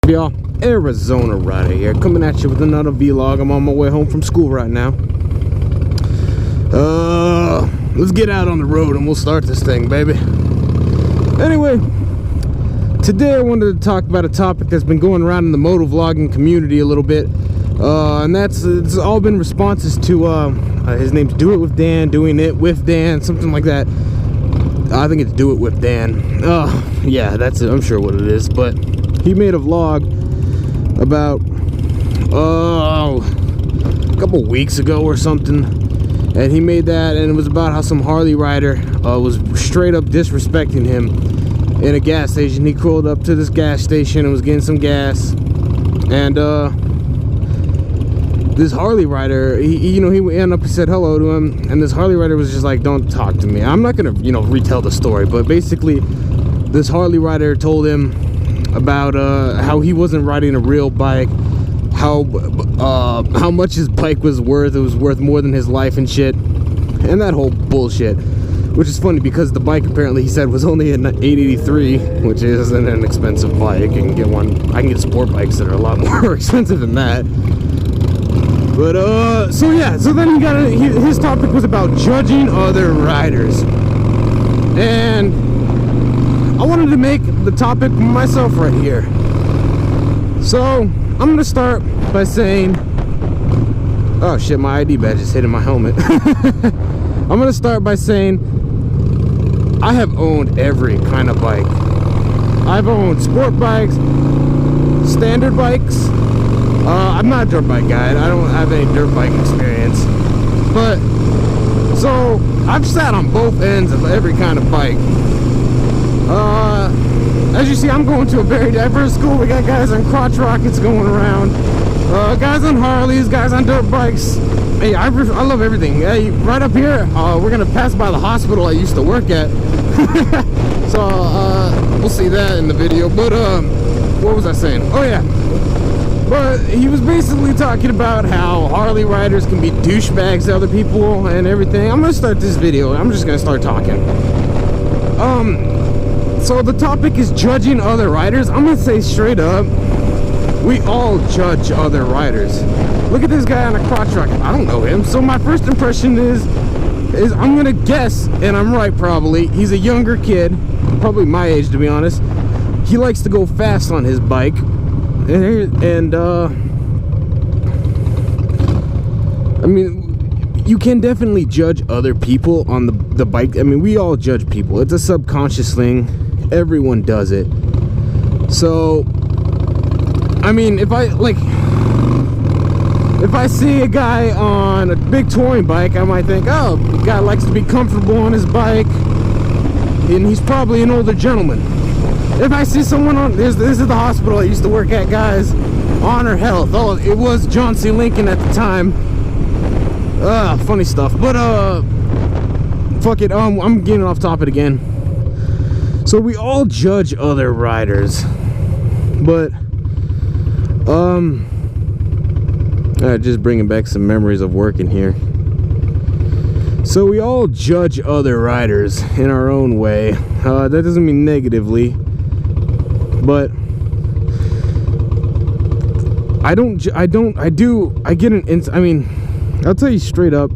Y'all, Arizona Rider here, coming at you with another vlog. I'm on my way home from school right now. Let's get out on the road and we'll start this thing, baby. Anyway, today I wanted to talk about a topic that's been going around in the moto vlogging community a little bit, and it's all been responses to his name's Do It With Dan, Doing It With Dan, something like that. I think it's Do It With Dan. Yeah, that's it. I'm sure what it is, but he made a vlog about a couple weeks ago or something, and he made that, and it was about how some Harley rider was straight up disrespecting him in a gas station. He crawled up to this gas station and was getting some gas, and this Harley rider, he ended up, he said hello to him, and this Harley rider was just like, don't talk to me. I'm not gonna retell the story, but basically this Harley rider told him about how he wasn't riding a real bike, how much his bike was worth. It was worth more than his life and shit, and that whole bullshit. Which is funny because the bike, apparently he said, was only an 883, which isn't an expensive bike. I can get sport bikes that are a lot more expensive than that. But so then his topic was about judging other riders, and I wanted to make the topic myself right here. So I'm gonna start by saying, oh shit, my ID badge is hitting my helmet. I'm gonna start by saying I have owned every kind of bike. I've owned sport bikes, standard bikes. I'm not a dirt bike guy. I don't have any dirt bike experience. But so I've sat on both ends of every kind of bike. As you see, I'm going to a very diverse school. We got guys on crotch rockets going around, guys on Harleys, guys on dirt bikes. Hey, I love everything. Hey, right up here, we're gonna pass by the hospital I used to work at. So we'll see that in the video. But what was I saying? Oh yeah, but he was basically talking about how Harley riders can be douchebags to other people and everything. I'm gonna start this video. I'm just gonna start talking. So the topic is judging other riders. I'm gonna say straight up, we all judge other riders. Look at this guy on a crotch rocket. I don't know him. So my first impression is I'm gonna guess, and I'm right probably, he's a younger kid, probably my age to be honest. He likes to go fast on his bike, and I mean, you can definitely judge other people on the bike. I mean, we all judge people. It's a subconscious thing. Everyone does it. So I mean, if I see a guy on a big touring bike, I might think, oh, the guy likes to be comfortable on his bike, and he's probably an older gentleman. If I see someone on, this is the hospital I used to work at, guys, Honor Health. Oh, it was John C. Lincoln at the time. Funny stuff. But fuck it. I'm getting off topic again. So we all judge other riders, but just bringing back some memories of working here. So we all judge other riders in our own way. That doesn't mean negatively, but I mean, I'll tell you straight up,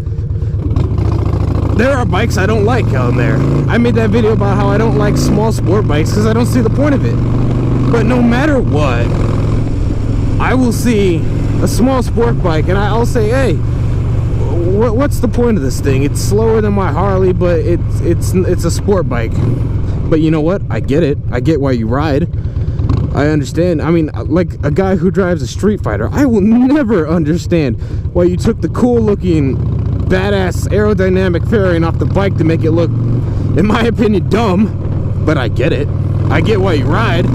there are bikes I don't like out there. I made that video about how I don't like small sport bikes because I don't see the point of it. But no matter what, I will see a small sport bike and I'll say, hey, what's the point of this thing? It's slower than my Harley, but it's a sport bike. But you know what? I get it. I get why you ride. I understand. I mean, like a guy who drives a Street Fighter, I will never understand why you took the cool looking badass aerodynamic fairing off the bike to make it look, in my opinion, dumb. But I get it. I get why you ride.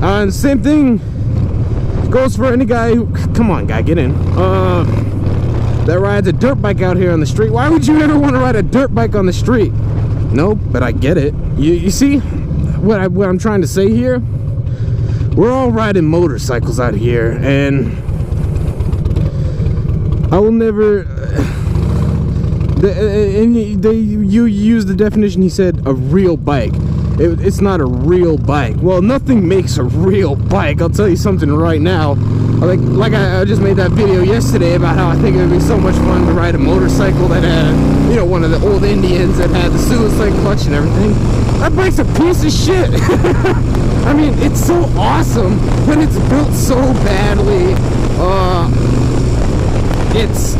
And same thing goes for any guy who, come on guy, get in, that rides a dirt bike out here on the street. Why would you ever want to ride a dirt bike on the street? No, but I get it. You see what I'm trying to say here? We're all riding motorcycles out here, and I will never you use the definition, he said, a real bike. it's not a real bike. Well, nothing makes a real bike. I'll tell you something right now. Like I just made that video yesterday about how I think it would be so much fun to ride a motorcycle that had, you know, one of the old Indians that had the suicide clutch and everything. That bike's a piece of shit. I mean, it's so awesome, but it's built so badly. It's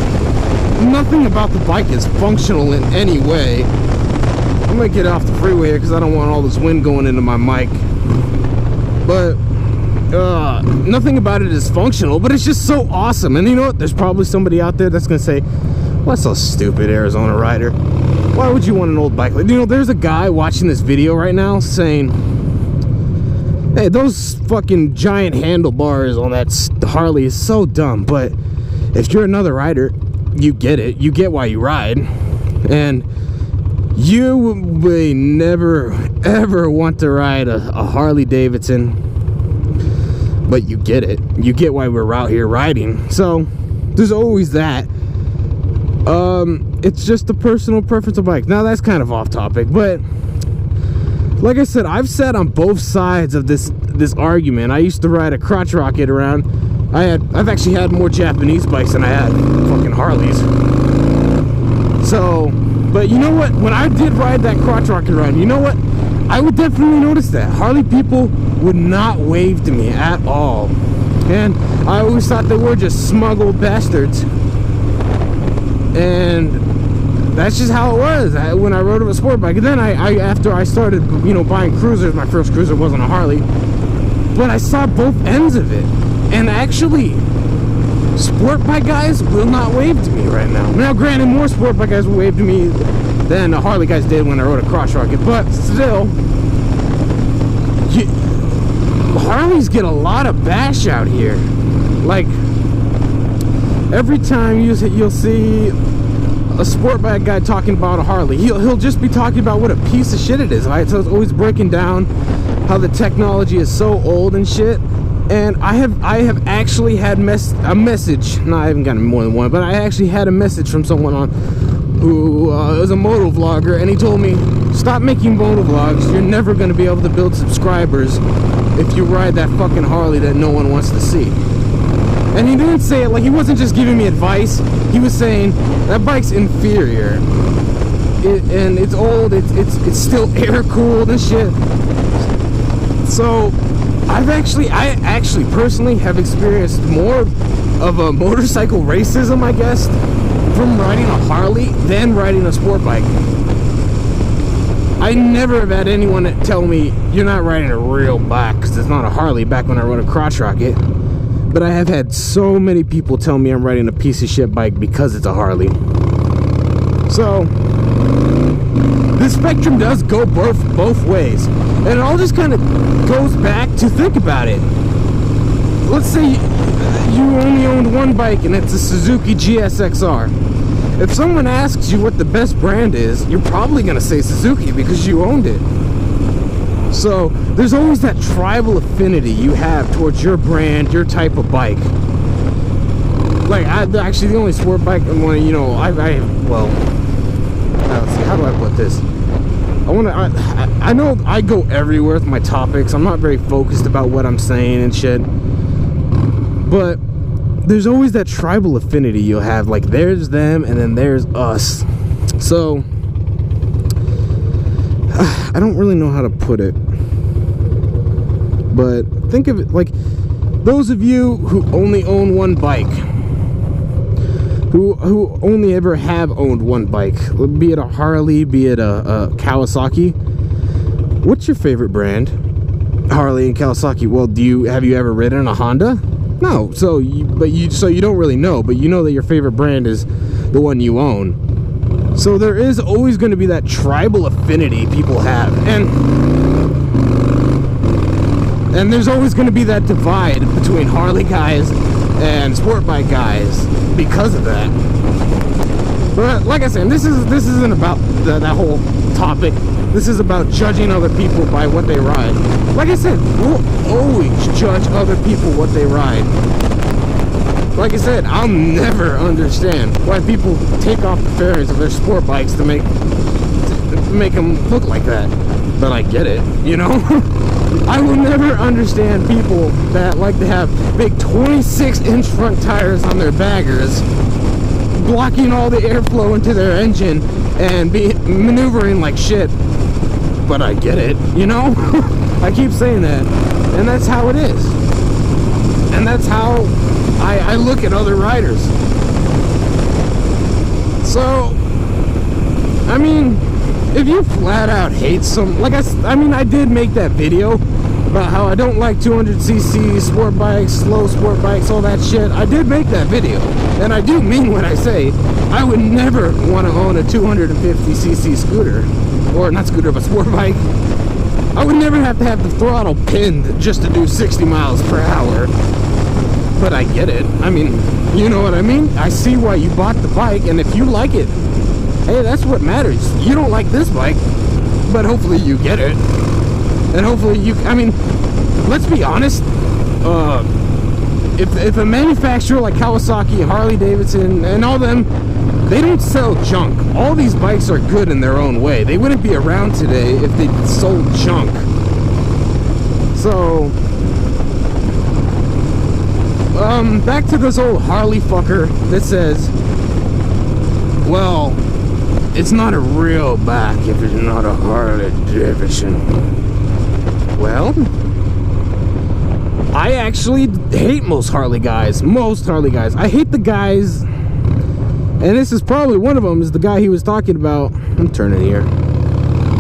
nothing about the bike is functional in any way. I'm gonna get off the freeway here because I don't want all this wind going into my mic. But nothing about it is functional, but it's just so awesome. And you know what? There's probably somebody out there that's gonna say, well, that's so stupid, Arizona rider. Why would you want an old bike? Like, you know, there's a guy watching this video right now saying, hey, those fucking giant handlebars on that Harley is so dumb. But if you're another rider, you get it. You get why you ride. And you may never, ever want to ride a Harley Davidson. But you get it. You get why we're out here riding. So there's always that. It's just a personal preference of bike. Now that's kind of off topic, but like I said, I've sat on both sides of this argument. I used to ride a crotch rocket around. I've actually had more Japanese bikes than I had fucking Harleys. So, but you know what? When I did ride that crotch rocket around, you know what? I would definitely notice that Harley people would not wave to me at all, and I always thought they were just smug old bastards. And that's just how it was when I rode a sport bike. And then after I started, you know, buying cruisers, my first cruiser wasn't a Harley, but I saw both ends of it. And actually, sport bike guys will not wave to me right now. Now, granted, more sport bike guys will wave to me than the Harley guys did when I rode a crotch rocket, but still, Harleys get a lot of bash out here. Like, every time you'll see a sport bike guy talking about a Harley, he'll just be talking about what a piece of shit it is, right? So it's always breaking down how the technology is so old and shit. And I have actually had a message. No, I haven't gotten more than one, but I actually had a message from someone who was a moto vlogger, and he told me, stop making moto vlogs. You're never going to be able to build subscribers if you ride that fucking Harley that no one wants to see. And he didn't say it like, he wasn't just giving me advice. He was saying that bike's inferior, and it's old. It's still air cooled and shit. So I actually personally have experienced more of a motorcycle racism, I guess, from riding a Harley than riding a sport bike. I never have had anyone tell me you're not riding a real bike because it's not a Harley back when I rode a crotch rocket. But I have had so many people tell me I'm riding a piece of shit bike because it's a Harley. So the spectrum does go both ways. And it all just kind of goes back to think about it. Let's say you only owned one bike and it's a Suzuki GSXR. If someone asks you what the best brand is, you're probably going to say Suzuki because you owned it. So there's always that tribal affinity you have towards your brand, your type of bike. Like, actually the only sport bike I'm going to, you know, well, let's see, how do I put this? I know I go everywhere with my topics. I'm not very focused about what I'm saying and shit. But there's always that tribal affinity you'll have. Like, there's them and then there's us. So I don't really know how to put it. But think of it like those of you who only own one bike, who only ever have owned one bike, be it a Harley, be it a Kawasaki. What's your favorite brand? Harley and Kawasaki. Well, have you ever ridden a Honda? No. So you don't really know, but you know that your favorite brand is the one you own. So there is always going to be that tribal affinity people have, and there's always going to be that divide between Harley guys and sport bike guys because of that. But like I said, this isn't about that whole topic. This is about judging other people by what they ride. Like I said, we'll always judge other people what they ride. Like I said, I'll never understand why people take off the fairings of their sport bikes to make them look like that. but I get it, you know? I will never understand people that like to have big 26-inch front tires on their baggers, blocking all the airflow into their engine and be maneuvering like shit. But I get it, you know? I keep saying that, and that's how it is. And that's how I look at other riders. So, I mean, if you flat out hate some, like I mean, I did make that video about how I don't like 200cc sport bikes, slow sport bikes, all that shit. I did make that video, and I do mean what I say. I would never want to own a 250cc scooter, or not scooter, but sport bike. I would never have to have the throttle pinned just to do 60 miles per hour. But I get it. I mean, you know what I mean? I see why you bought the bike, and if you like it, hey, that's what matters. You don't like this bike, but hopefully you get it. And hopefully you, I mean, let's be honest, if a manufacturer like Kawasaki, Harley Davidson, and all them, they don't sell junk. All these bikes are good in their own way. They wouldn't be around today if they sold junk. So, back to this old Harley fucker that says, well, it's not a real bike if it's not a Harley Davidson. Well, I actually hate most Harley guys. I hate the guys, and this is probably one of them, is the guy he was talking about. I'm turning here.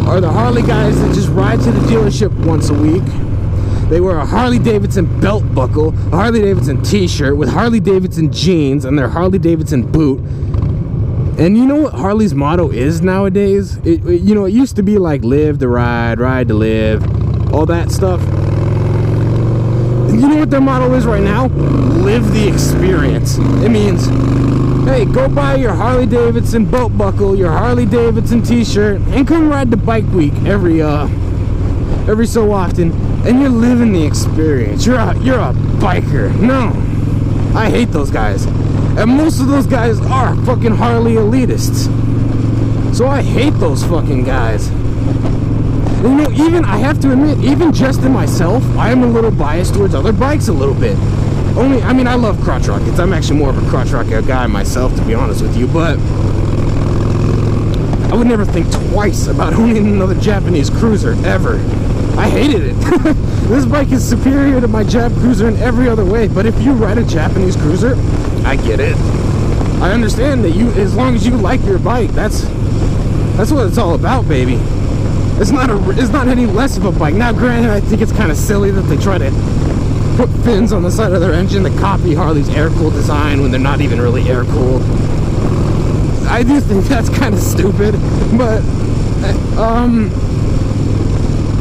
Are the Harley guys that just ride to the dealership once a week. They wear a Harley Davidson belt buckle, a Harley Davidson t-shirt with Harley Davidson jeans and their Harley Davidson boot. And you know what Harley's motto is nowadays? You know, it used to be like live to ride, ride to live, all that stuff. You know what their motto is right now? Live the experience. It means, hey, go buy your Harley Davidson belt buckle, your Harley Davidson t-shirt, and come ride the bike week every so often, and you're living the experience. You're a biker. No, I hate those guys. And most of those guys are fucking Harley elitists. So I hate those fucking guys. And you know, even, I have to admit, even just in myself, I am a little biased towards other bikes a little bit. Only, I mean, I love crotch rockets. I'm actually more of a crotch rocket guy myself, to be honest with you, but I would never think twice about owning another Japanese cruiser, ever. I hated it. This bike is superior to my Jap cruiser in every other way, but if you ride a Japanese cruiser, I get it. I understand that you, as long as you like your bike, that's what it's all about, baby. It's not any less of a bike. Now, granted, I think it's kind of silly that they try to put fins on the side of their engine to copy Harley's air-cooled design when they're not even really air-cooled. I do think that's kind of stupid, but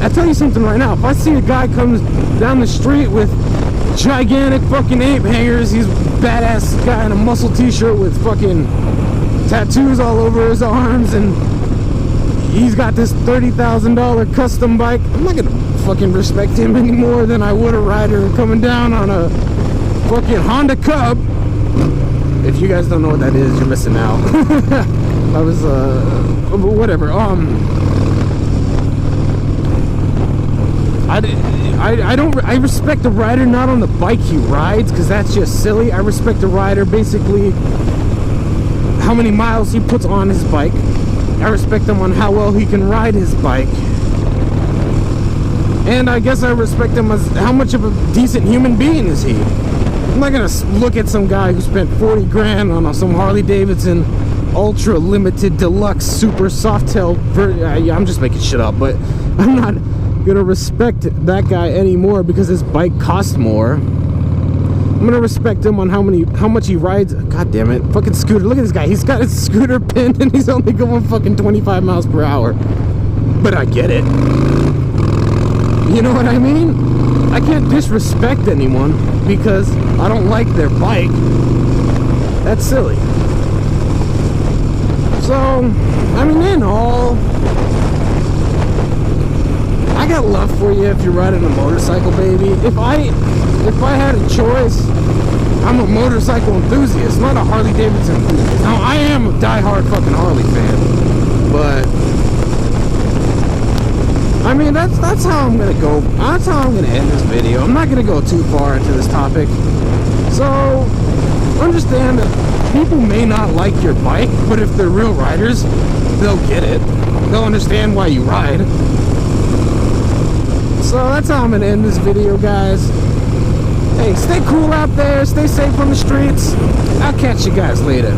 I'll tell you something right now. If I see a guy comes down the street with gigantic fucking ape hangers, he's a badass guy in a muscle t-shirt with fucking tattoos all over his arms, and he's got this $30,000 custom bike, I'm not gonna fucking respect him any more than I would a rider coming down on a fucking Honda Cub. If you guys don't know what that is, you're missing out. I was, whatever, I respect the rider not on the bike he rides, because that's just silly. I respect the rider basically how many miles he puts on his bike. I respect him on how well he can ride his bike. And I guess I respect him as how much of a decent human being is he. I'm not gonna look at some guy who spent 40 grand on some Harley Davidson ultra limited deluxe super softail I'm just making shit up, but I'm not gonna respect that guy anymore because his bike costs more. I'm gonna respect him on how much he rides. God damn it, fucking scooter. Look at this guy. He's got his scooter pinned and he's only going fucking 25 miles per hour. But I get it. You know what I mean? I can't disrespect anyone because I don't like their bike. That's silly. So, I mean, in all, I got love for you if you're riding a motorcycle, baby. If I had a choice, I'm a motorcycle enthusiast, not a Harley Davidson enthusiast. Now, I am a diehard fucking Harley fan, but I mean, that's how I'm gonna go. That's how I'm gonna end this video. I'm not gonna go too far into this topic. So understand that people may not like your bike, but if they're real riders, they'll get it. They'll understand why you ride. So that's how I'm gonna end this video, guys. Hey, stay cool out there. Stay safe on the streets. I'll catch you guys later.